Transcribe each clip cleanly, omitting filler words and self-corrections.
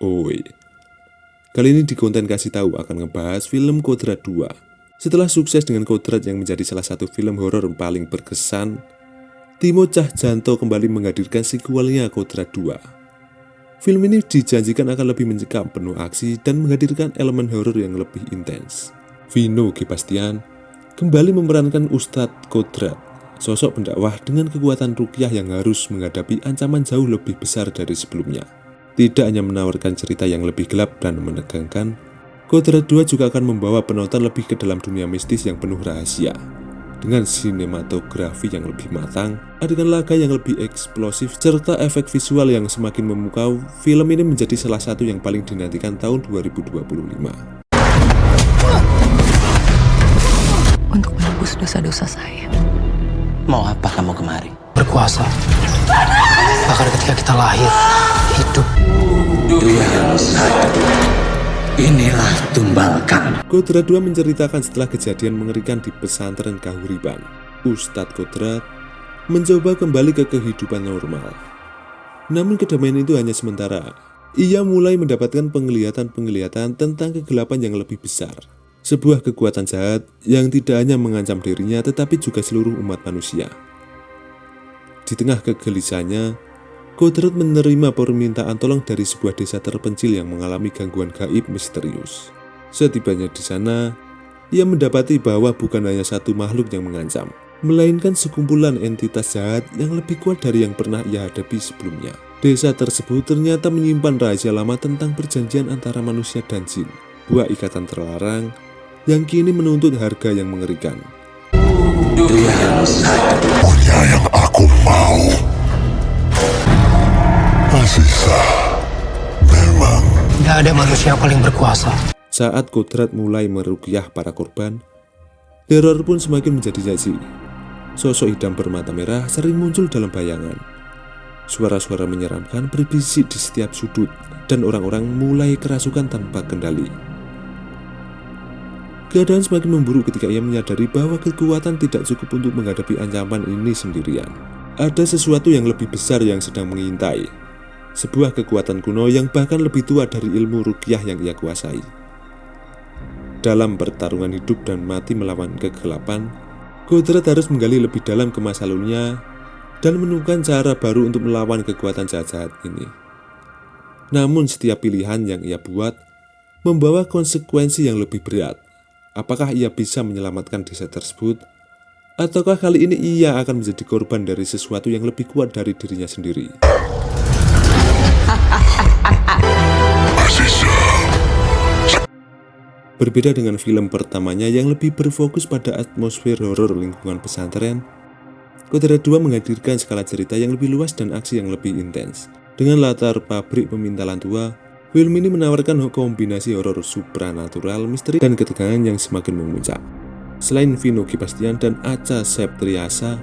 Oi. Kali ini di konten kasih tahu akan ngebahas film Kodrat 2. Setelah sukses dengan Kodrat yang menjadi salah satu film horor paling berkesan, Timo Tjahjanto kembali menghadirkan sequelnya Kodrat 2. Film ini dijanjikan akan lebih mencekam, penuh aksi, dan menghadirkan elemen horor yang lebih intens. Vino G. Bastian kembali memerankan Ustadz Kodrat, sosok pendakwah dengan kekuatan ruqyah yang harus menghadapi ancaman jauh lebih besar dari sebelumnya. Tidak hanya menawarkan cerita yang lebih gelap dan menegangkan, Kodrat 2 juga akan membawa penonton lebih ke dalam dunia mistis yang penuh rahasia. Dengan sinematografi yang lebih matang, adegan laga yang lebih eksplosif, serta efek visual yang semakin memukau, film ini menjadi salah satu yang paling dinantikan tahun 2025. Untuk menebus dosa-dosa saya. Mau apa kamu kemari? Berkuasa. Bahkan ketika kita lahir, hidup. Duel satu. Inilah tumbalkan. Kodrat 2 menceritakan setelah kejadian mengerikan di pesantren Kahuriban, Ustadz Kodrat mencoba kembali ke kehidupan normal. Namun kedamaian itu hanya sementara. Ia mulai mendapatkan penglihatan tentang kegelapan yang lebih besar. Sebuah kekuatan jahat yang tidak hanya mengancam dirinya tetapi juga seluruh umat manusia. Di tengah kegelisahannya, Kodrat menerima permintaan tolong dari sebuah desa terpencil yang mengalami gangguan gaib misterius. Setibanya di sana, ia mendapati bahwa bukan hanya satu makhluk yang mengancam, melainkan sekumpulan entitas jahat yang lebih kuat dari yang pernah ia hadapi sebelumnya. Desa tersebut ternyata menyimpan rahasia lama tentang perjanjian antara manusia dan jin, buah ikatan terlarang yang kini menuntut harga yang mengerikan. Duel satu. Punya yang aku mau. Aziza, memang Tidak ada manusia yang paling berkuasa. Saat Kodrat mulai meruqyah para korban, teror pun semakin menjadi janji. Sosok hitam bermata merah sering muncul dalam bayangan. Suara-suara menyeramkan berbisik di setiap sudut, dan orang-orang mulai kerasukan tanpa kendali. Keadaan semakin memburuk ketika ia menyadari bahwa kekuatan tidak cukup untuk menghadapi ancaman ini sendirian. Ada sesuatu yang lebih besar yang sedang mengintai. Sebuah kekuatan kuno yang bahkan lebih tua dari ilmu ruqyah yang ia kuasai. Dalam pertarungan hidup dan mati melawan kegelapan, Kodrat harus menggali lebih dalam ke masa lalunya dan menemukan cara baru untuk melawan kekuatan jahat-jahat ini. Namun setiap pilihan yang ia buat membawa konsekuensi yang lebih berat. Apakah ia bisa menyelamatkan desa tersebut? Ataukah kali ini ia akan menjadi korban dari sesuatu yang lebih kuat dari dirinya sendiri? Aziza. Berbeda dengan film pertamanya yang lebih berfokus pada atmosfer horor lingkungan pesantren, Kodrat 2 menghadirkan skala cerita yang lebih luas dan aksi yang lebih intens. Dengan latar pabrik pemintalan tua, film ini menawarkan kombinasi horor supranatural, misteri, dan ketegangan yang semakin memuncak. Selain Vino G. Bastian dan Acha Septriasa,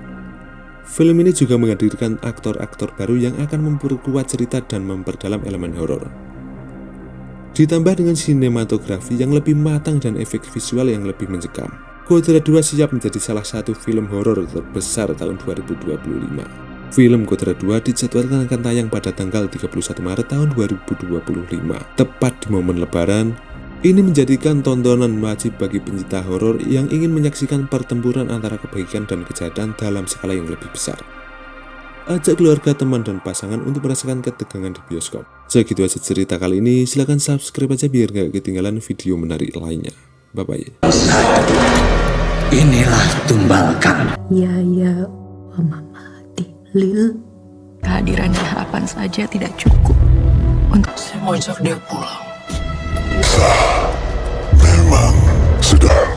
film ini juga menghadirkan aktor-aktor baru yang akan memperkuat cerita dan memperdalam elemen horor. Ditambah dengan sinematografi yang lebih matang dan efek visual yang lebih mencekam, Kodrat 2 siap menjadi salah satu film horor terbesar tahun 2025. Film Kodrat 2 dijadwalkan akan tayang pada tanggal 31 Maret tahun 2025, tepat di momen Lebaran. Ini menjadikan tontonan wajib bagi pencinta horor yang ingin menyaksikan pertempuran antara kebaikan dan kejahatan dalam skala yang lebih besar. Ajak keluarga, teman, dan pasangan untuk merasakan ketegangan di bioskop. Segitu aja cerita kali ini, silahkan subscribe aja biar gak ketinggalan video menarik lainnya. Bye-bye. Inilah tumbalkan. Ya, Mama Lil. Kehadiran dan harapan saja tidak cukup untuk Saya mau ajak dia pulang. memang sudah